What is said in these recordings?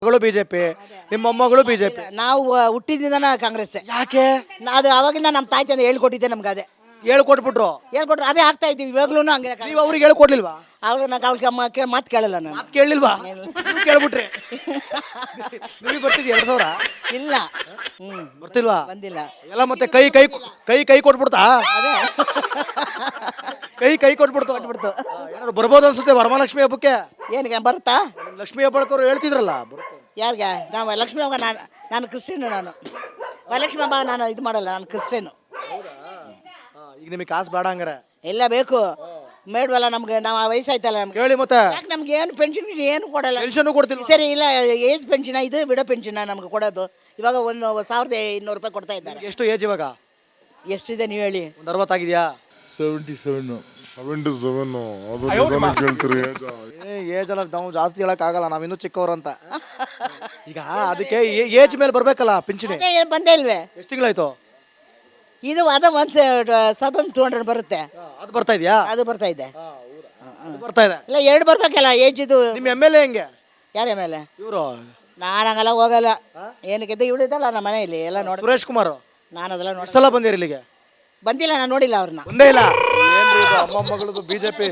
ಮಗಳು ಬಿಜೆಪಿ, ನಿಮ್ಮ ಮೊಮ್ಮಗಳು ಬಿಜೆಪಿ. ನಾವು ಹುಟ್ಟಿದಿಂದ ಕಾಂಗ್ರೆಸ್. ಯಾಕೆ? ಅದು ಅವಾಗಿಂದ ನಮ್ಮ ತಾಯಿ ತಂದೆ ಹೇಳ್ಕೊಟ್ಟಿದ್ದೆ ನಮ್ಗೆ. ಅದೇ ಹೇಳ್ಕೊಟ್ಬಿಟ್ರು, ಹೇಳ್ಕೊಟ್ರು, ಅದೇ ಆಗ್ತಾ ಇದ್ದೀವಿ ಇವಾಗ್ಲೂ ಹಂಗೆ. ನೀವು ಅವ್ರಿಗೆ ಹೇಳ್ಕೊಡ್ಲಿಲ್ವಾ? ಅವ್ಳು ನಾನು ಅವ್ಳಿಗೆ ಮಾತು ಕೇಳಲ್ಲ ನಾನು. ಮಾತು ಕೇಳಲಿಲ್ವಾ? ಕೇಳ್ಬಿಟ್ರಿ. ನೀವು ಬರ್ತಿದ್ವಿ 2000 ಇಲ್ಲ. ಬರ್ತಿಲ್ವಾ? ಬಂದಿಲ್ಲ ಎಲ್ಲ ಮತ್ತೆ ಕೈ ಕೈ ಕೈ ಕೈ ಕೊಟ್ಬಿಡ್ತಾ? ಕೈ ಕೊಟ್ಬಿಡ್ತು. ಏನಾದ್ರು ಬರ್ಬೋದು ಅನ್ಸುತ್ತೆ ವರಮಹಾಲಕ್ಷ್ಮಿ ಹಬ್ಬಕ್ಕೆ. ಏನಿಗೆ ಬರುತ್ತಾ? ಲಕ್ಷ್ಮಿ ಹೆಬ್ಬಾಳ್ಕರ್ ಹೇಳ್ತಿದ್ರಲ್ಲ. ಯಾರಿಗೆ? ನಾವು ಲಕ್ಷ್ಮೀ ಹಬ್ಬ ನಾನು ಕ್ರಿಶ್ಚಿಯನ್. ನಾನು ವರಲಕ್ಷ್ಮಿ ಹಬ್ಬ ನಾನು ಇದು ಮಾಡಲ್ಲ, ನಾನು ಕ್ರಿಶ್ಚಿಯನ್. ಈಗ ನಿಮಗೆ ಕಾಸು ಬೇಡ ಹಂಗಾರೆ? ಎಲ್ಲ ಬೇಕು ಮೇಡ್ವಲ್ಲ ನಮ್ಗೆ. ನಾವು ವಯಸ್ಸಾಯ್ತಲ್ಲ ನಮ್ಗೆ. ಹೇಳಿ ಮತ್ತೆ. ಯಾಕೆ ನಮ್ಗೆ ಏನು ಪೆನ್ಷನ್ ಏನು ಕೊಡಲ್ಲ? ಪೆನ್ಷನ್ ಕೊಡ್ತಿಲ್ಲ. ಸರಿ, ಇಲ್ಲ ಏಜ್ ಪೆನ್ಷನ್ ಇದು ವಿಡೋ ಪೆನ್ಷನ್ ನಮ್ಗೆ ಕೊಡೋದು. ಇವಾಗ 1200 ರೂಪಾಯಿ ಕೊಡ್ತಾ ಇದ್ದಾರೆ. ಎಷ್ಟು ಏಜ್ ಇವಾಗ? ಎಷ್ಟಿದೆ ನೀವು ಹೇಳಿ? ಒಂದು 60 ಆಗಿದೆಯಾ? 77. ಏಜ್ ಎಲ್ಲ ನಾವು ಜಾಸ್ತಿ ಹೇಳಕ್ ಆಗಲ್ಲ, ನಾವಿನ್ನೂ ಚಿಕ್ಕವ್ರು ಅಂತ. ಈಗ ಅದಕ್ಕೆ ಏಜ್ ಮೇಲೆ ಬರ್ಬೇಕಲ್ಲ ಪಿಂಚಣಿ. ಬಂದೇ ಇಲ್ವೇ? ಎಷ್ಟು ತಿಂಗಳಾಯ್ತು ಇದು? ಅದು 1200 ಬರುತ್ತೆ. ಅದು ಬರ್ತಾ ಇದೆಯಾ? ಅದು ಬರ್ತಾ ಇದೆ. ಬರ್ತಾ ಇದೆ. ಇಲ್ಲ 2 ಬರ್ಬೇಕಲ್ಲ ಏಜ್ ಇದು. ನಿಮ್ಮ MLA ಹೆಂಗೆ? ಯಾರ ಮೇಲೆ? ಇವರು ನಾನು ಹಂಗೆಲ್ಲ ಹೋಗಲ್ಲ. ಏನಕ್ಕೆ ಇವಳು ಇದಲ್ಲ ನಮ್ಮ ಮನೆಯಲ್ಲಿ ಎಲ್ಲ ನೋಡಿ. ಸುರೇಶ್ ಕುಮಾರ್. ನಾನು ಅದೆಲ್ಲ ನೋಡಿ. ಸಲ ಬಂದಿರಿ ಇಲ್ಲಿಗೆ? ಬಂದಿಲ್ಲ, ನಾನು ನೋಡಿಲ್ಲ ಅವ್ರನ್ನ. ಒಂದೇ ಇಲ್ಲ. ಏನ್ರಿ ಇದು ಅಮ್ಮ ಮಗಳದು ಬಿಜೆಪಿ.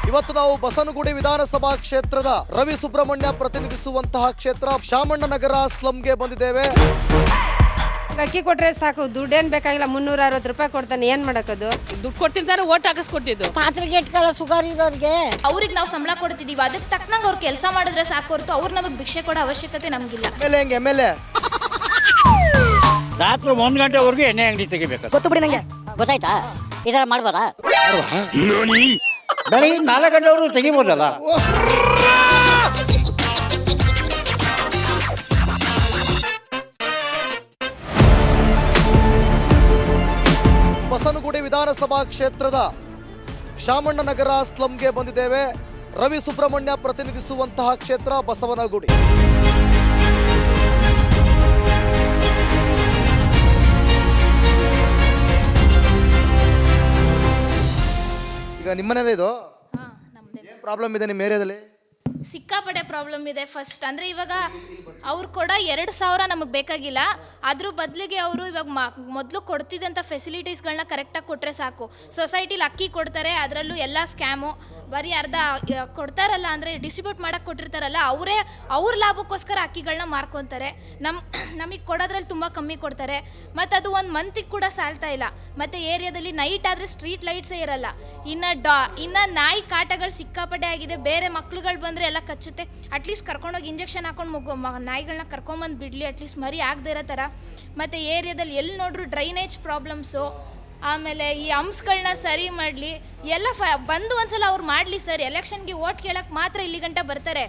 ಇವತ್ತು ನಾವು ಬಸವನಗುಡಿ ವಿಧಾನಸಭಾ ಕ್ಷೇತ್ರದ ರವಿ ಸುಬ್ರಹ್ಮಣ್ಯ ಪ್ರತಿನಿಧಿಸುವಂತಹ ಕ್ಷೇತ್ರ ಶಾಮಣ್ಣನಗರ ಸ್ಲಂಗೆ ಬಂದಿದ್ದೇವೆ. ಅಕ್ಕಿ ಕೊಟ್ರೆ ಸಾಕು, ದುಡ್ಡೇನ್ ಬೇಕಾಗಿಲ್ಲ. 360 ರೂಪಾಯಿ ಕೊಡ್ತಾನೆ, ಏನ್ ಮಾಡಕ್ಕದು? ದುಡ್ಡು ಕೊಡ್ತಿರ್ತಾರೆ, ಓಟ್ ಹಾಕಿಸ್ಕೊಟ್ಟಿದ್ದು. ಪಾತ್ರೆಗೆ ಇಟ್ಕೊಳ್ಳೋ ಸುಗಾರ್ ಇರೋರಿಗೆ ಅವ್ರಿಗೆ ನಾವು ಸಂಬಳ ಕೊಡ್ತಿದೀವಿ, ಅದಕ್ಕೆ ತಕ್ಕನಂಗೆ ಅವ್ರು ಕೆಲಸ ಮಾಡಿದ್ರೆ ಸಾಕು ಹೊರತು ಅವ್ರು ನಮಗೆ ಭಿಕ್ಷೆ ಕೊಡೋ ಅವಶ್ಯಕತೆ ನಮಗಿಲ್ಲ. MLA ಹೆಂಗೆ? MLA ರಾತ್ರಿ 1 ಗಂಟೆವರೆಗೂ ಎಣ್ಣೆ ಅಂಗಡಿ ತೆಗಿಬೇಕು. ಗೊತ್ತು ಬಿಡಿ ನಂಗೆ. ಗೊತ್ತಾಯ್ತಾ? ಈ ಥರ ಮಾಡ್ಬೋದಾ? ಬೆಳಿಗ್ಗೆ 4 ಗಂಟೆವರೆಗೂ ತೆಗಿಬೋದಲ್ಲ. ಬಸವನಗುಡಿ ವಿಧಾನಸಭಾ ಕ್ಷೇತ್ರದ ಶಾಮಣ್ಣನಗರ ಸ್ಲಂಗೆ ಬಂದಿದ್ದೇವೆ. ರವಿ ಸುಬ್ರಹ್ಮಣ್ಯ ಪ್ರತಿನಿಧಿಸುವಂತಹ ಕ್ಷೇತ್ರ ಬಸವನಗುಡಿ. ಈಗ ನಿಮ್ಮನೇದೇ ಇದು? ಏನು ಪ್ರಾಬ್ಲಮ್ ಇದೆ ನಿಮ್ಮ ಏರಿಯಾದಲ್ಲಿ? ಸಿಕ್ಕಾಪಟ್ಟೆ ಪ್ರಾಬ್ಲಮ್ ಇದೆ. ಫಸ್ಟ್ ಅಂದರೆ ಇವಾಗ ಅವ್ರು ಕೊಡೋ 2000 ನಮಗೆ ಬೇಕಾಗಿಲ್ಲ. ಅದ್ರ ಬದಲಿಗೆ ಅವರು ಇವಾಗ ಮೊದಲು ಕೊಡ್ತಿದ್ದಂಥ ಫೆಸಿಲಿಟೀಸ್ಗಳನ್ನ ಕರೆಕ್ಟಾಗಿ ಕೊಟ್ಟರೆ ಸಾಕು. ಸೊಸೈಟಿಲಿ ಅಕ್ಕಿ ಕೊಡ್ತಾರೆ, ಅದರಲ್ಲೂ ಎಲ್ಲ ಸ್ಕ್ಯಾಮು. ಬರೀ ಅರ್ಧ ಕೊಡ್ತಾರಲ್ಲ, ಅಂದರೆ ಡಿಸ್ಟ್ರಿಬ್ಯೂಟ್ ಮಾಡೋಕ್ಕೆ ಕೊಟ್ಟಿರ್ತಾರಲ್ಲ, ಅವ್ರ ಲಾಭಕ್ಕೋಸ್ಕರ ಅಕ್ಕಿಗಳನ್ನ ಮಾರ್ಕೊತಾರೆ. ನಮಗೆ ಕೊಡೋದ್ರಲ್ಲಿ ತುಂಬ ಕಮ್ಮಿ ಕೊಡ್ತಾರೆ. ಮತ್ತು ಅದು 1 ಮಂತಿಗೆ ಕೂಡ ಸಾಲ್ತಾ ಇಲ್ಲ. ಮತ್ತು ಏರಿಯಾದಲ್ಲಿ ನೈಟ್ ಆದರೆ ಸ್ಟ್ರೀಟ್ ಲೈಟ್ಸೇ ಇರಲ್ಲ. ಇನ್ನು ನಾಯಿ ಕಾಟಗಳು ಸಿಕ್ಕಾಪಟ್ಟೆ ಆಗಿದೆ. ಬೇರೆ ಮಕ್ಳುಗಳು ಬಂದರೆ ಎಲ್ಲ ಕಚ್ಚುತ್ತೆ. ಅಟ್ಲೀಸ್ಟ್ ಕರ್ಕೊಂಡೋಗಿ ಇಂಜೆಕ್ಷನ್ ಹಾಕೊಂಡು ನಾಯಿಗಳನ್ನ ಕರ್ಕೊಂಬಂದು ಬಿಡಲಿ, ಅಟ್ಲೀಸ್ಟ್ ಮರಿ ಆಗದೆ ಇರೋ ಥರ. ಮತ್ತು ಏರಿಯಾದಲ್ಲಿ ಎಲ್ಲಿ ನೋಡ್ರು ಡ್ರೈನೇಜ್ ಪ್ರಾಬ್ಲಮ್ಸು. ಆಮೇಲೆ ಈ ಹಂಪ್ಸ್ಗಳನ್ನ ಸರಿ ಮಾಡಲಿ ಎಲ್ಲ ಬಂದು ಒಂದ್ಸಲ ಅವ್ರು ಮಾಡಲಿ ಸರ್. ಎಲೆಕ್ಷನ್ಗೆ ಓಟ್ ಕೇಳಕ್ಕೆ ಮಾತ್ರ ಇಲ್ಲಿ ಗಂಟ ಬರ್ತಾರೆ.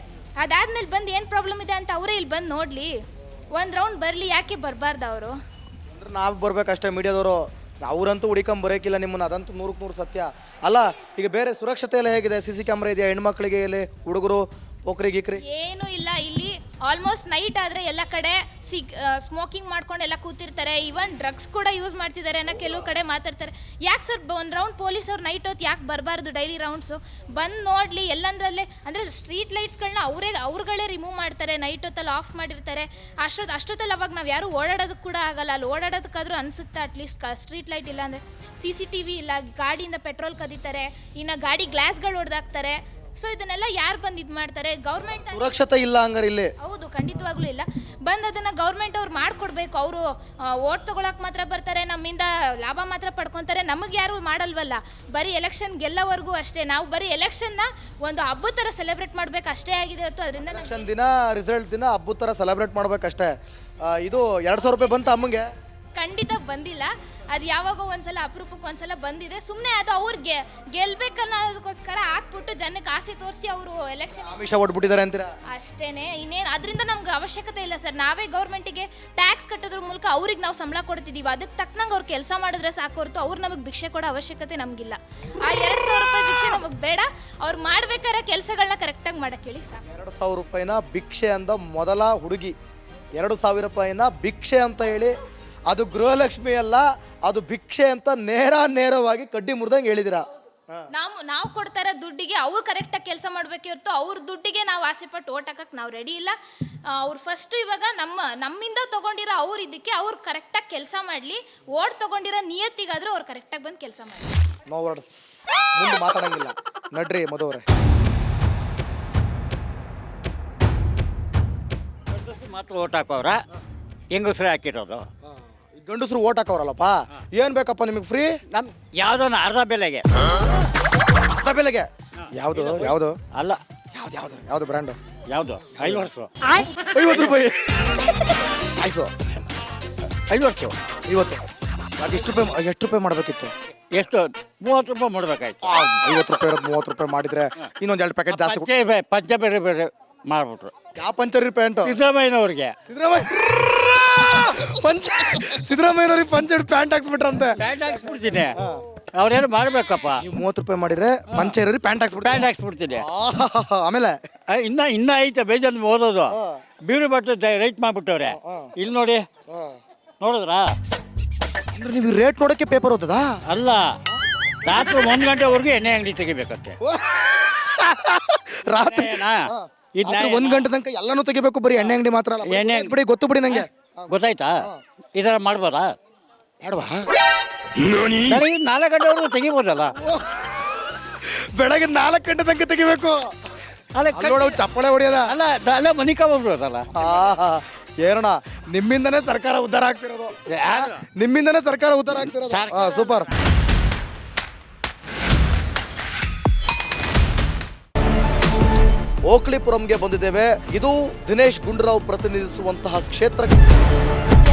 ಅದಾದ್ಮೇಲೆ ಬಂದು ಏನು ಪ್ರಾಬ್ಲಮ್ ಇದೆ ಅಂತ ಅವರೇ ಇಲ್ಲಿ ಬಂದು ನೋಡಲಿ, 1 ರೌಂಡ್ ಬರಲಿ. ಯಾಕೆ ಬರಬಾರ್ದು ಅವರು? ಅಂದ್ರೆ ನಾವು ಬರ್ಬೇಕಷ್ಟೇ ಮೀಡಿಯಾದವರು. ಅವರಂತೂ ಹುಡಿಕೊಂಡ್ ಬರೋಕಿಲ್ಲ ನಿಮ್ಮನ್ನು, ಅದಂತೂ 100% ಸತ್ಯ ಅಲ್ಲ. ಈಗ ಬೇರೆ ಸುರಕ್ಷತೆ ಎಲ್ಲ ಹೇಗಿದೆ? CC ಕ್ಯಾಮ್ರಾ ಇದೆಯಾ? ಹೆಣ್ಮಕ್ಳಿಗೆ ಇಲ್ಲಿ ಹುಡುಗರು ಪೋಖ್ರಿ ಗೀಕ್ರಿ ಏನೂ ಇಲ್ಲ ಇಲ್ಲಿ. ಆಲ್ಮೋಸ್ಟ್ ನೈಟ್ ಆದರೆ ಎಲ್ಲ ಕಡೆ ಸ್ಮೋಕಿಂಗ್ ಮಾಡ್ಕೊಂಡು ಎಲ್ಲ ಕೂತಿರ್ತಾರೆ. ಈವನ್ ಡ್ರಗ್ಸ್ ಕೂಡ ಯೂಸ್ ಮಾಡ್ತಿದ್ದಾರೆ ಅನ್ನೋ ಕೆಲವು ಕಡೆ ಮಾತಾಡ್ತಾರೆ. ಯಾಕೆ ಸರ್ 1 ರೌಂಡ್ ಪೊಲೀಸವ್ರು ನೈಟ್ ಹೊತ್ತು ಯಾಕೆ ಬರಬಾರ್ದು? ಡೈಲಿ ರೌಂಡ್ಸು ಬಂದು ನೋಡಲಿ ಎಲ್ಲಂದ್ರಲ್ಲೇ. ಅಂದರೆ ಸ್ಟ್ರೀಟ್ ಲೈಟ್ಸ್ಗಳನ್ನ ಅವ್ರುಗಳೇ ರಿಮೂವ್ ಮಾಡ್ತಾರೆ, ನೈಟ್ ಹೊತ್ತಲ್ಲಿ ಆಫ್ ಮಾಡಿರ್ತಾರೆ. ಅಷ್ಟೊತ್ತಲ್ಲಿ ಅವಾಗ ನಾವು ಯಾರು ಓಡಾಡೋದಕ್ಕೆ ಕೂಡ ಆಗಲ್ಲ. ಅಲ್ಲಿ ಓಡಾಡೋದಕ್ಕಾದ್ರೂ ಅನಿಸುತ್ತೆ ಅಟ್ಲೀಸ್ಟ್. ಸ್ಟ್ರೀಟ್ ಲೈಟ್ ಇಲ್ಲ ಅಂದರೆ CCTV ಇಲ್ಲ, ಗಾಡಿಯಿಂದ ಪೆಟ್ರೋಲ್ ಕದೀತಾರೆ, ಇನ್ನು ಗಾಡಿ ಗ್ಲಾಸ್ಗಳು ಹೊಡೆದಾಕ್ತಾರೆ. ಸೊ ಇದನ್ನೆಲ್ಲ ಯಾರು ಬಂದು ಇದು ಮಾಡ್ತಾರೆ? ಗೌರ್ಮೆಂಟ್ ಸುರಕ್ಷತೆ ಇಲ್ಲ ಹಂಗಾರೆ ಇಲ್ಲಿ? ಹೌದು, ಖಂಡಿತವಾಗ್ಲೂ ಇಲ್ಲ. ಬಂದು ಅದನ್ನು ಗೌರ್ಮೆಂಟ್ ಅವ್ರು ಮಾಡಿಕೊಡ್ಬೇಕು. ಅವರು ಓಟ್ ತೊಗೊಳಕ್ಕೆ ಮಾತ್ರ ಬರ್ತಾರೆ, ನಮ್ಮಿಂದ ಲಾಭ ಮಾತ್ರ ಪಡ್ಕೊತಾರೆ. ನಮಗೆ ಯಾರು ಮಾಡಲ್ವಲ್ಲ. ಬರೀ ಎಲೆಕ್ಷನ್ ಗೆಲ್ಲೋವರೆಗೂ ಅಷ್ಟೇ. ನಾವು ಬರೀ ಎಲೆಕ್ಷನ್ನ ಒಂದು ಹಬ್ಬದ ಥರ ಸೆಲೆಬ್ರೇಟ್ ಮಾಡಬೇಕು ಅಷ್ಟೇ ಆಗಿದೆ ಹೊತ್ತು. ಅದರಿಂದ ಎಲೆಕ್ಷನ್ ದಿನ ರಿಸಲ್ಟ್ ದಿನ ಹಬ್ಬದ ಥರ ಸೆಲೆಬ್ರೇಟ್ ಮಾಡ್ಬೇಕಷ್ಟೇ. ಇದು 2000 ರೂಪಾಯಿ ಬಂತ ಅಮ್ಮಂಗೆ? ಖಂಡಿತ ಬಂದಿಲ್ಲ. ಅದು ಯಾವಾಗೋ ಒಂದ್ಸಲ ಅಪರೂಪಕ್ಕೆ ಒಂದ್ಸಲ ಬಂದಿದೆ. ಸುಮ್ಮನೆ ಅದು ಅವ್ರಿಗೆ ಗೆಲ್ಬೇಕನ್ನೋದಕ್ಕೋಸ್ಕರ ಹಾಕ್ಬಿಟ್ಟು ಜನಕ್ಕೆ ಆಸೆ ತೋರಿಸಿ ಅವರು ಎಲೆಕ್ಷನ್ ಆಮಿಷ ಹೊಡ್ಬಿಟ್ಟಿದ್ದಾರೆ ಅಂತೀರಾ? ಅಷ್ಟೇನೆ, ಇನ್ನೇನು ಅದರಿಂದ ನಮ್ಗೆ ಅವಶ್ಯಕತೆ ಇಲ್ಲ ಸರ್. ನಾವೇ ಗೌರ್ಮೆಂಟಿಗೆ ಟ್ಯಾಕ್ಸ್ ಕಟ್ಟೋದ್ರ ಮೂಲಕ ಅವ್ರಿಗೆ ನಾವು ಸಂಬಳ ಕೊಡ್ತಿದ್ದೀವಿ. ಅದಕ್ಕೆ ತಕ್ಕನಂಗೆ ಅವ್ರು ಕೆಲಸ ಮಾಡಿದ್ರೆ ಸಾಕು ಹೊರತು ಅವ್ರು ನಮಗೆ ಭಿಕ್ಷೆ ಕೊಡೋ ಅವಶ್ಯಕತೆ ನಮಗಿಲ್ಲ. ಆ 2000 ರೂಪಾಯಿ ಭಿಕ್ಷೆ ನಮಗೆ ಬೇಡ. ಅವ್ರು ಮಾಡ್ಬೇಕಾದ್ರೆ ಕೆಲಸಗಳನ್ನ ಕರೆಕ್ಟಾಗಿ ಮಾಡಕ್ಕೆ ಹೇಳಿ ಸಾಕು. 2000 ರೂಪಾಯಿನ ಭಿಕ್ಷೆ ಅಂದ ಮೊದಲ ಹುಡುಗಿ 2000 ರೂಪಾಯಿನ ಭಿಕ್ಷೆ ಅಂತ ಹೇಳಿ, ಅದು ಗೃಹಲಕ್ಷ್ಮಿ ಅಲ್ಲ, ಅದು ಭಿಕ್ಷೆ ಅಂತ ನೇರವಾಗಿ ಕಡ್ಡಿ ಮುರಿದಂಗೆ ಹೇಳಿದಿರಾ. ನಾವು ಕೊಡ್ತಾ ಇರೋ ದುಡ್ಡಿಗೆ ಅವ್ರು ಕರೆಕ್ಟಾಗಿ ಕೆಲಸ ಮಾಡ್ಬೇಕಿರ್ತು. ಅವ್ರ ದುಡ್ಡಿಗೆ ನಾವು ಆಸೆ ಪಟ್ಟು ಓಟ್ ಹಾಕಕ್ಕೆ ನಾವು ರೆಡಿ ಇಲ್ಲ. ಅವ್ರು ಫಸ್ಟು ಇವಾಗ ನಮ್ಮಿಂದ ತೊಗೊಂಡಿರೋ ಅವ್ರು ಇದಕ್ಕೆ ಅವ್ರು ಕರೆಕ್ಟಾಗಿ ಕೆಲಸ ಮಾಡಲಿ. ಓಟ್ ತೊಗೊಂಡಿರೋ ನಿಯತ್ತಿಗಾದರೂ ಅವ್ರು ಕರೆಕ್ಟಾಗಿ ಬಂದು ಕೆಲಸ ಮಾಡಿ. ನೋ ವರ್ಡ್ಸ್, ಮುಂದೆ ಮಾತಾಡಂಗಿಲ್ಲ. ನಡ್ರಿ ಮಧುವ್ರೆ. ಮಾತ್ರ ಓಟ್ ಹಾಕೋರ ಹೆಂಗಸ್ರೆ ಹಾಕಿರೋದು. ಗಂಡಸರು ಓಟ್ ಹಾಕೋರಲ್ಲಪ್ಪ, ಏನ್ ಬೇಕಪ್ಪ ನಿಮಗೆ ಫ್ರೀ? ನಮ್ ಯಾವ್ದೋ ಅರ್ಧ ಬೆಲೆಗೆ ಅರ್ಧ ಬೆಲೆಗೆ. ಯಾವುದು ಯಾವುದು ಅಲ್ಲ, ಯಾವುದು ಬ್ರ್ಯಾಂಡು? ಯಾವುದು 5 ವರ್ಷ 50 ರೂಪಾಯಿ ಚಾಯ್ಸು. 5 ವರ್ಷ 50. ಅದು ಎಷ್ಟು ರೂಪಾಯಿ ಮಾಡಬೇಕಿತ್ತು? ಎಷ್ಟು 30 ರೂಪಾಯಿ ಮಾಡ್ಬೇಕಾಯ್ತು. 50 ರೂಪಾಯಿ ಇರೋದು 30 ರೂಪಾಯಿ ಮಾಡಿದ್ರೆ ಇನ್ನೊಂದು 2 ಪ್ಯಾಕೆಟ್ ಜಾಸ್ತಿ. ಪಂಚ ಬೇರೆ ಬೇರೆ ಮಾಡ್ಬಿಟ್ರು. ಯಾವ ಪಂಚರಿ ಪ್ಯಾಂಟು? ಸಿದ್ದರಾಮಯ್ಯನವ್ರಿಗೆ ಸಿದ್ದರಾಮಯ್ಯನವ್ರಿಗೆ ಪಂಚ ಪ್ಯಾಂಟ್ ಹಾಕ್ಸ್ಬಿಟ್ರಂತೆ. ಪ್ಯಾಂಟ್ ಹಾಕ್ಸ್ಬಿಡ್ತೀನಿ. ಅವ್ರೇನು ಮಾಡ್ಬೇಕಪ್ಪ. ನೀವು 30 ರೂಪಾಯಿ ಮಾಡಿದ್ರೆ ಪಂಚ ಇರೋರಿ ಪ್ಯಾಂಟ್ ಹಾಕ್ಸ್ಬಿಡ್ತೀನಿ. ಆಮೇಲೆ ಇನ್ನ ಐತೆ ಬೇಜಾನ್ ಓದೋದು. ಬೀರು ಬಟ್ಟೆ ರೈಟ್ ಮಾಡ್ಬಿಟ್ಟವ್ರೆ. ಇಲ್ಲಿ ನೋಡಿ, ನೋಡಿದ್ರಾ? ಅಂದ್ರೆ ನೀವು ರೇಟ್ ನೋಡಕ್ಕೆ ಪೇಪರ್ ಓದದಾ? ಅಲ್ಲ, ರಾತ್ರಿ 1 ಗಂಟೆವರೆಗೂ ಎಣ್ಣೆ ಅಂಗಡಿ ತೆಗಿಬೇಕಂತೆ. ರಾತ್ರಿ 1 ಗಂಟೆ ತನಕ ಎಲ್ಲಾನು ತೆಗಿಬೇಕು, ಬರೀ ಎಣ್ಣೆ ಅಂಗಡಿ ಮಾತ್ರ ಅಲ್ಲ. ಎಣ್ಣೆ ಬಿಡಿ, ಗೊತ್ತು ಬಿಡಿ ನಂಗೆ. ಗೊತ್ತಾಯ್ತಾ? ಈ ಥರ ಮಾಡ್ಬೋದಾ? ಬೇಡವಾ? ಬೆಳಗ್ಗೆ 4 ಗಂಟೆವರೆಗೂ ತೆಗಿಬೋದಲ್ಲ. ಬೆಳಗ್ಗೆ 4 ಗಂಟೆ ತನಕ ತೆಗಿಬೇಕು. ಅಲ್ಲ, ಚಪ್ಪಳೆ ಹೊಡಿಯೋದ? ಅಲ್ಲ ಅಲ್ಲ, ಮನಿಕೋಬೋದಲ್ಲ. ಏನಣ್ಣ, ನಿಮ್ಮಿಂದನೇ ಸರ್ಕಾರ ಉದ್ಧಾರ ಆಗ್ತಿರೋದು. ನಿಮ್ಮಿಂದನೇ ಸರ್ಕಾರ ಉದ್ಧಾರ ಆಗ್ತಿರೋದು. ಸೂಪರ್. ಓಕ್ಲಿಪುರಂಗೆ ಬಂದಿದ್ದೇವೆ. ಇದು ದಿನೇಶ್ ಗುಂಡೂರಾವ್ ಪ್ರತಿನಿಧಿಸುವಂತಹ ಕ್ಷೇತ್ರ.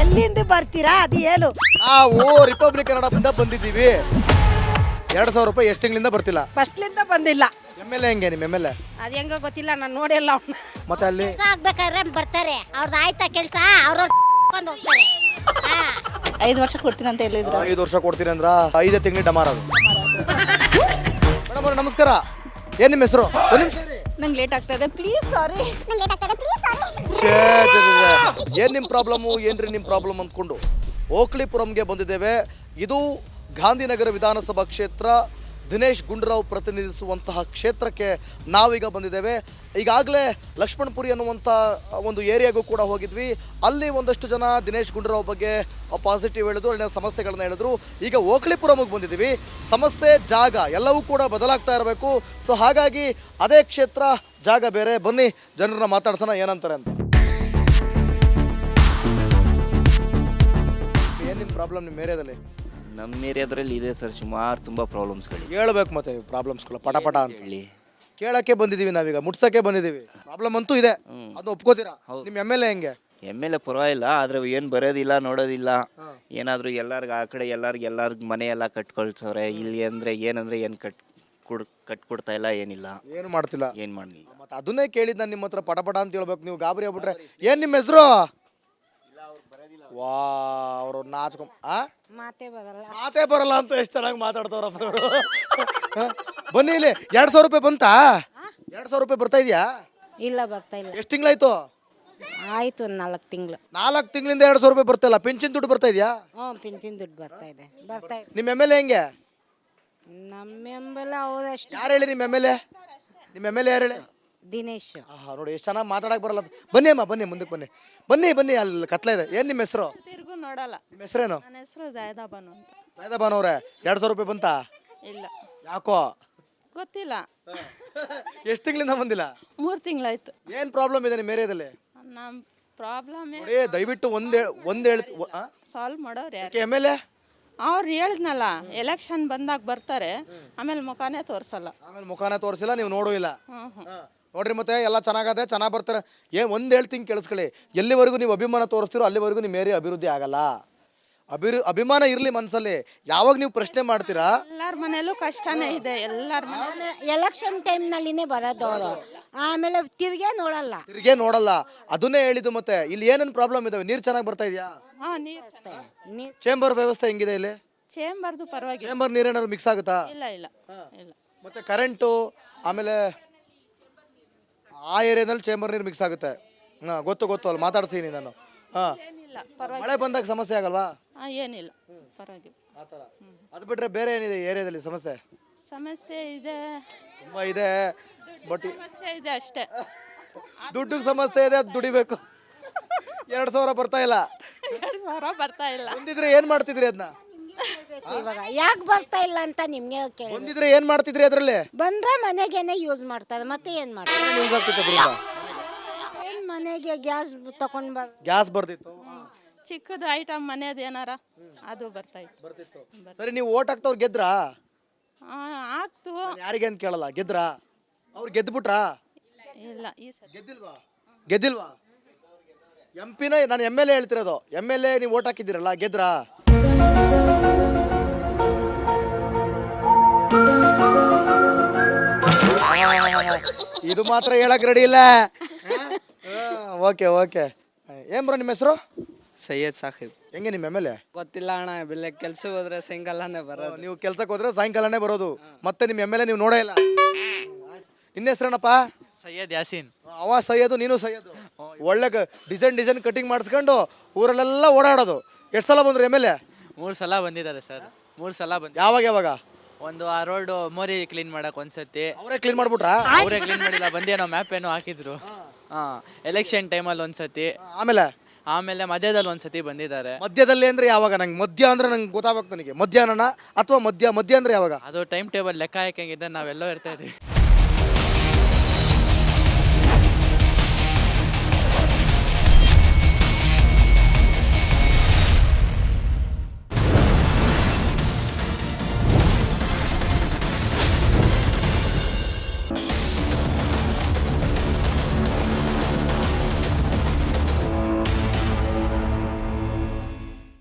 ಎಲ್ಲಿಂದ ಬರ್ತೀರಾ ಅದು ಏನು? ನಾವು ರಿಪಬ್ಲಿಕ್ ಕನ್ನಡದಿಂದ ಬಂದಿದ್ದೀವಿ. 2,000 ರೂಪಾಯಿ ಎಷ್ಟು ತಿಂಗಳಿಂದ ಬರ್ತಿಲ್ಲ? ಫಸ್ಟ್ಲಿಂದ ಬಂದಿಲ್ಲ. MLA ಹೆಂಗೆ ನಿಮ್ಮ MLA? ಅದು ಹೆಂಗೋ ಗೊತ್ತಿಲ್ಲ, ನಾನು ನೋಡಿಲ್ಲ ಅವ್ನ. ಮತ್ತೆ ಅಲ್ಲಿ ಆಗ್ಬೇಕಾದ್ರೆ ಬರ್ತಾರೆ, ಅವ್ರದ್ದು ಆಯ್ತಾ ಕೆಲಸ, ಅವ್ರ ಹೋಗ್ತಾರೆ. 5 ವರ್ಷ ಕೊಡ್ತೀನಿ ಅಂತ ಹೇಳಿದ್ರು. 5 ವರ್ಷ ಕೊಡ್ತೀನಿ ಅಂದ್ರ 5 ತಿಂಗಳು ಡಮಾರ್ ಅದು. ಮೇಡಮ್ ಅವ್ರೆ ನಮಸ್ಕಾರ. ಏನ್ ನಿಮ್ಮ ಹೆಸರು? ನಂಗೆ ಲೇಟ್ ಆಗ್ತದೆ, ಪ್ಲೀಸ್ ಸಾರಿ. ಏನ್ ನಿಮ್ ಪ್ರಾಬ್ಲಮ್? ಏನ್ರಿ ನಿಮ್ ಪ್ರಾಬ್ಲಮ್ ಅಂದ್ಕೊಂಡು ಓಕ್ಲಿಪುರಂಗೆ ಬಂದಿದ್ದೇವೆ. ಇದು ಗಾಂಧಿನಗರ ವಿಧಾನಸಭಾ ಕ್ಷೇತ್ರ. ದಿನೇಶ್ ಗುಂಡೂರಾವ್ ಪ್ರತಿನಿಧಿಸುವಂತಹ ಕ್ಷೇತ್ರಕ್ಕೆ ನಾವೀಗ ಬಂದಿದ್ದೇವೆ. ಈಗಾಗಲೇ ಲಕ್ಷ್ಮಣಪುರಿ ಅನ್ನುವಂಥ ಒಂದು ಏರಿಯಾಗೂ ಕೂಡ ಹೋಗಿದ್ವಿ. ಅಲ್ಲಿ ಒಂದಷ್ಟು ಜನ ದಿನೇಶ್ ಗುಂಡೂರಾವ್ ಬಗ್ಗೆ ಪಾಸಿಟಿವ್ ಹೇಳಿದ್ರು, ಅಲ್ಲಿನ ಸಮಸ್ಯೆಗಳನ್ನ ಹೇಳಿದ್ರು. ಈಗ ಓಕ್ಲಿಪುರಮಿಗೆ ಬಂದಿದ್ದೀವಿ. ಸಮಸ್ಯೆ, ಜಾಗ ಎಲ್ಲವೂ ಕೂಡ ಬದಲಾಗ್ತಾ ಇರಬೇಕು. ಸೊ ಹಾಗಾಗಿ ಅದೇ ಕ್ಷೇತ್ರ, ಜಾಗ ಬೇರೆ. ಬನ್ನಿ ಜನರನ್ನ ಮಾತಾಡ್ಸೋಣ ಏನಂತಾರೆ ಅಂತ. ಏನು ನಿಮ್ಮ ಪ್ರಾಬ್ಲಮ್ ನಿಮ್ಮ ಏರಿಯಾದಲ್ಲಿ? ನಮ್ಮ ಏರಿಯಾದ್ರಲ್ಲಿ ಇದೆ ಸರ್, ಸುಮಾರು ತುಂಬ ಪ್ರಾಬ್ಲಮ್ಸ್ಗಳು. ಹೇಳ್ಬೇಕು ಮತ್ತೆ ನೀವು ಪ್ರಾಬ್ಲಮ್ಸ್ಗಳು ಪಟ ಪಟ ಅಂತ ಹೇಳಿ. ಕೇಳಕ್ಕೆ ಬಂದಿದ್ದೀವಿ ನಾವೀಗ, ಮುಟ್ಸಕ್ಕೆ ಬಂದಿದ್ದೀವಿ. ಪ್ರಾಬ್ಲಮ್ ಅಂತೂ ಇದೆ, ಅದು ಒಪ್ಕೋತೀರಾ? ನಿಮ್ಮ MLA ಹೆಂಗೆ? MLA ಪರವಾಗಿಲ್ಲ, ಆದರೆ ಏನು ಬರೋದಿಲ್ಲ, ನೋಡೋದಿಲ್ಲ. ಏನಾದರೂ ಎಲ್ಲರಿಗೂ ಆ ಕಡೆ ಎಲ್ಲರಿಗೂ ಮನೆ ಎಲ್ಲ ಕಟ್ಕೊಳ್ಸವ್ರೆ. ಇಲ್ಲಿ ಅಂದರೆ ಏನು ಕಟ್ಕೊಡ್ತಾ ಇಲ್ಲ, ಏನಿಲ್ಲ, ಏನು ಮಾಡ್ತಿಲ್ಲ, ಏನು ಮಾಡಲಿಲ್ಲ. ಮತ್ತೆ ಅದನ್ನೇ ಕೇಳಿದ್ ನಾನು ನಿಮ್ಮ ಹತ್ರ ಪಟ ಪಟ ಅಂತ ಹೇಳ್ಬೇಕು. ನೀವು ಗಾಬರಿ ಆಗ್ಬಿಟ್ರೆ. ಏನು ನಿಮ್ಮ ಹೆಸರು? ವಾ, ಅವರು ನಾಚ್ಕೊಂಡ್ ಮಾತೇ ಬರಲ್ಲ ಅಂತ ಎಷ್ಟು ಚೆನ್ನಾಗಿ ಮಾತಾಡ್ತಾವ್ರಪ್ಪ ಅವರು. ಬನ್ನಿ ಇಲ್ಲಿ. 2,000 ರೂಪಾಯಿ ಬಂತಾ? 2,000 ರೂಪಾಯಿ ಬರ್ತಾ ಇದೆಯಾ? ಇಲ್ಲ, ಬರ್ತಾ ಇಲ್ಲ. ಎಷ್ಟು ತಿಂಗಳಾಯ್ತು? ಆಯ್ತು, 4 ತಿಂಗಳು. 4 ತಿಂಗಳಿಂದ 2,000 ರೂಪಾಯಿ ಬರ್ತಾ ಇಲ್ಲ. ಪೆನ್ಷನ್ ದುಡ್ಡು ಬರ್ತಾ ಇದೆಯಾ? ಪಿಂಚಿನ ದುಡ್ಡು ಬರ್ತಾ ಇದೆ. ನಿಮ್ಮ MLA ಹೆಂಗೆ? ನಮ್ಮ ಹೌದಷ್ಟು. ಯಾರು ಹೇಳಿ ನಿಮ್ಮ MLA? ನಿಮ್ಮ MLA ಯಾರು ಹೇಳಿ? ದಿನೇಶ್. ನೋಡಿ ಎಷ್ಟು ಚೆನ್ನಾಗಿ ಮಾತಾಡಕ್ ಬರಲ್ಲ. ಬನ್ನಿ ಅಮ್ಮ, ಬನ್ನಿ ಮುಂದಕ್ಕೆ ಬನ್ನಿ. ಬನ್ನಿ ಅಲ್ಲಿ ಕತ್ಲ ಇದೆ. ಏನು ನಿಮ್ಮ ಹೆಸರು? ತಿರ್ಗು ನೋಡಲ್ಲ. ನಿಮ್ಮ ಹೆಸರೇನು? ನನ್ನ ಹೆಸರು ಜಾಯ್ದಾ ಬಾನು ಅಂತ. ಜಾಯ್ದಾ ಬಾನು ಅವರೇ, 2,000 ರೂಪಾಯಿ ಬಂತಾ? ಇಲ್ಲ, ಯಾಕೋ ಗೊತ್ತಿಲ್ಲ. ಎಷ್ಟು ತಿಂಗಳಿಂದ ಬಂದಿಲ್ಲ? 3 ತಿಂಗಳಾಯ್ತು. ಏನು ಪ್ರಾಬ್ಲಮ್ ಇದೆ ನಿಮ್ಮ ಏರಿಯಾದಲ್ಲಿ? ನಮ್ಮ ಪ್ರಾಬ್ಲಮ್ ನೋಡಿ ದಯವಿಟ್ಟು ಒಂದು ಸಾಲ್ವ್ ಮಾಡೋರು ಯಾರು? MLA ಅವ್ರು ಹೇಳಿದ್ನಲ್ಲ, ಎಲೆಕ್ಷನ್ ಬಂದಾಗ ಬರ್ತಾರೆ, ಆಮೇಲೆ ಮುಖಾನೇ ತೋರಿಸಲ್ಲ. ಆಮೇಲೆ ಮುಖಾನ ತೋರಿಸಿಲ್ಲ, ನೀವು ನೋಡೂ ಇಲ್ಲ. ಹ್ಞೂ. ನೋಡ್ರಿ ಮತ್ತೆ ಎಲ್ಲ ಚೆನ್ನಾಗದೆ, ಚೆನ್ನಾಗಿ ಬರ್ತಾರೆ. ಒಂದು ಹೇಳ್ತೀನಿ ಕೇಳಿಸ್ಕೊಳ್ಳಿ. ಎಲ್ಲಿವರೆಗೂ ನೀವು ಅಭಿಮಾನ ತೋರಿಸ್ತೀರೋ ಅಲ್ಲಿವರೆಗೂ ನಿಮ್ಮ ಏರಿಯಾ ಅಭಿವೃದ್ಧಿ ಆಗಲ್ಲ. ಅಭಿಮಾನ ಇರಲಿ ಮನಸ್ಸಲ್ಲಿ. ಯಾವಾಗ ನೀವು ಪ್ರಶ್ನೆ ಮಾಡ್ತೀರಾ? ಎಲ್ಲರ ಮನೇಲೂ ಕಷ್ಟನೇ ಇದೆ. ಎಲ್ಲರ ಮನೆ ಎಲೆಕ್ಷನ್ ಟೈಮ್ನಲ್ಲಿನೇ ಬರೋದು ಅವರು, ಆಮೇಲೆ ತಿರ್ಗೇ ನೋಡಲ್ಲ. ಅದನ್ನೇ ಹೇಳಿದ್ದು. ಮತ್ತೆ ಇಲ್ಲಿ ಏನೇನು ಪ್ರಾಬ್ಲಮ್ ಇದಾವೆ? ನೀರು ಚೆನ್ನಾಗಿ ಬರ್ತಾ ಇದೆಯಾ? ಹಾಂ, ನೀರು ಚೇಂಬರ್ ವ್ಯವಸ್ಥೆ ಹೆಂಗಿದೆ ಇಲ್ಲಿ? ಚೇಂಬರ್ದು ಪರವಾಗಿಲ್ಲ. ಚೇಂಬರ್ ನೀರೇನಾದ್ರು ಮಿಕ್ಸ್ ಆಗುತ್ತಾ? ಇಲ್ಲ. ಮತ್ತೆ ಕರೆಂಟು, ಆಮೇಲೆ ಆ ಏರಿಯಾದಲ್ಲಿ ಚೇಂಬರ್ ನೀರು ಮಿಕ್ಸ್ ಆಗುತ್ತೆ. ಗೊತ್ತು ಅಲ್ಲಿ ಮಾತಾಡ್ತೀನಿ ನಾನು. ಏನಿಲ್ಲ, ಪರವಾಗಿಲ್ಲ. ಮಳೆ ಬಂದಾಗ ಸಮಸ್ಯೆ ಆಗಲ್ವಾ? ಏನಿಲ್ಲ, ಪರವಾಗಿಲ್ಲ. ಆ ಥರ. ಅದು ಬಿಟ್ಟರೆ ಬೇರೆ ಏನಿದೆ ಏರಿಯಾದಲ್ಲಿ ಸಮಸ್ಯೆ? ಸಮಸ್ಯೆ ಇದೆ, ತುಂಬ ಇದೆ. ಬಟ್ ಸಮಸ್ಯೆ ಇದೆ ಅಷ್ಟೇ. ದುಡ್ಡು ಸಮಸ್ಯೆ ಇದೆ, ಅದು ದುಡಿಬೇಕು. 2,000 ಬರ್ತಾ ಇಲ್ಲ. 2,000 ಬರ್ತಾ ಇಲ್ಲ. ಬಂದಿದ್ರೆ ಏನ್ ಮಾಡ್ತಿದ್ರಿ ಅದನ್ನ? ಇವಾಗ ಯಾಕೆ ಬರ್ತಾ ಇಲ್ಲ ಅಂತ ನಿಮ್ಗೆ ಕೇಳಿ. ಬಂದಿದ್ರೆ ಏನ್ ಮಾಡ್ತಿದ್ರಿ ಅದ್ರಲ್ಲಿ? ಬಂದ್ರೆ ಮನೆಗೇನೆ ಯೂಸ್ ಮಾಡ್ತಾರೆ, ಮತ್ತೆ ಏನ್ ಮಾಡ್ತಾರೆ? ಯೂಸ್ ಆಗ್ತಿತ್ತು ಅದ್ರಿಂದ. ಏನ್ ಮನೆಗೆ ಗ್ಯಾಸ್ ತಕೊಂಡ್ ಗ್ಯಾಸ್ ಬರ್ತಿತ್ತು. ಚಿಕ್ಕದು ಐಟಮ್ ಮನೆಯದು ಏನಾರ ಅದು ಬರ್ತಾಯಿತ್ತು. ಸರಿ, ನೀವು ಓಟ್ ಹಾಕ್ತವ್ರು ಗೆದ್ರಾ? ಆಗ್ತು. ಯಾರಿಗೆ ಅಂತ ಕೇಳಲ್ಲ, ಗೆದ್ರಾ? ಅವ್ರು ಗೆದ್ಬಿಟ್ರಾ? ಇಲ್ಲ, ಈ ಸತಿ ಗೆದ್ದಿಲ್ವಾ? MP ನ ನಾನು MLA ಹೇಳ್ತಿರೋದು. MLA ನೀವು ಓಟ್ ಹಾಕಿದ್ದೀರಲ್ಲ, ಗೆದ್ರಾ? ಇದು ಮಾತ್ರ ಹೇಳಕ್ ರೆಡಿ ಇಲ್ಲ. Okay okay. ಏನ್ ಬ್ರೋ ನಿಮ್ಮ ಹೆಸರು? ಸೈಯದ್ ಸಾಹಿಬ್. ಹೆಂಗೆ ನಿಮ್ಮ MLA? ಗೊತ್ತಿಲ್ಲ ಅಣ್ಣ, ಬೆಲೆ ಕೆಲ್ಸಕ್ಕೆ ಹೋದ್ರೆ ಸಾಯಂಕಾಲನೇ ಬರೋದು. ನೀವು ಕೆಲ್ಸಕ್ಕೆ ಹೋದ್ರೆ ಸಾಯಂಕಾಲನೇ ಬರೋದು. ಮತ್ತೆ ನಿಮ್ಮ MLA ನೀವು ನೋಡೇ ಇಲ್ಲ. ನಿನ್ನ ಹೆಸರೇನಪ್ಪ? ಸೈಯದ್ ಯಾಸೀನ್. ಅವ ಸೈಯದು, ನೀನು ಸೈಯದು. ಒಳ್ಳೆ ಡಿಸೈನ್ ಕಟಿಂಗ್ ಮಾಡಿಸ್ಕೊಂಡು ಊರಲ್ಲೆಲ್ಲ ಓಡಾಡೋದು. ಎಷ್ಟು ಸಲ ಬಂದ್ರು MLA? 3 ಸಲ ಬಂದಿದ್ದಾರೆ ಸರ್. 3 ಸಲ ಬಂದ. ಯಾವಾಗ? ಒಂದು ಆ ರೋಡ್ ಮೋರಿ ಕ್ಲೀನ್ ಮಾಡಕ್ ಒಂದ್ಸತಿ ಅವರೇ ಕ್ಲೀನ್ ಮಾಡ್ಬಿಟ್ರಾ? ಅವರೇ ಕ್ಲೀನ್ ಮಾಡಿಲ್ಲ, ಬಂದೇನೋ ಮ್ಯಾಪ್ ಏನೋ ಹಾಕಿದ್ರು. ಎಲೆಕ್ಷನ್ ಟೈಮಲ್ಲಿ ಒಂದ್ಸತಿ, ಆಮೇಲೆ ಮಧ್ಯದಲ್ಲಿ ಒಂದ್ಸತಿ ಬಂದಿದ್ದಾರೆ. ಮಧ್ಯದಲ್ಲಿ ಅಂದ್ರೆ ಯಾವಾಗ? ನಂಗೆ ಮಧ್ಯ ಅಂದ್ರೆ ನಂಗೆ ಗೊತ್ತಾಗಬೇಕು. ನನಗೆ ಮಧ್ಯಾಹ್ನ ಅಥವಾ ಮಧ್ಯ ಅಂದ್ರೆ ಯಾವಾಗ? ಅದು ಟೈಮ್ ಟೇಬಲ್ ಲೆಕ್ಕ ಹಾಕಂಗಿದ್ದ ನಾವೆಲ್ಲೋ ಇರ್ತಾ ಇದ್ವಿ.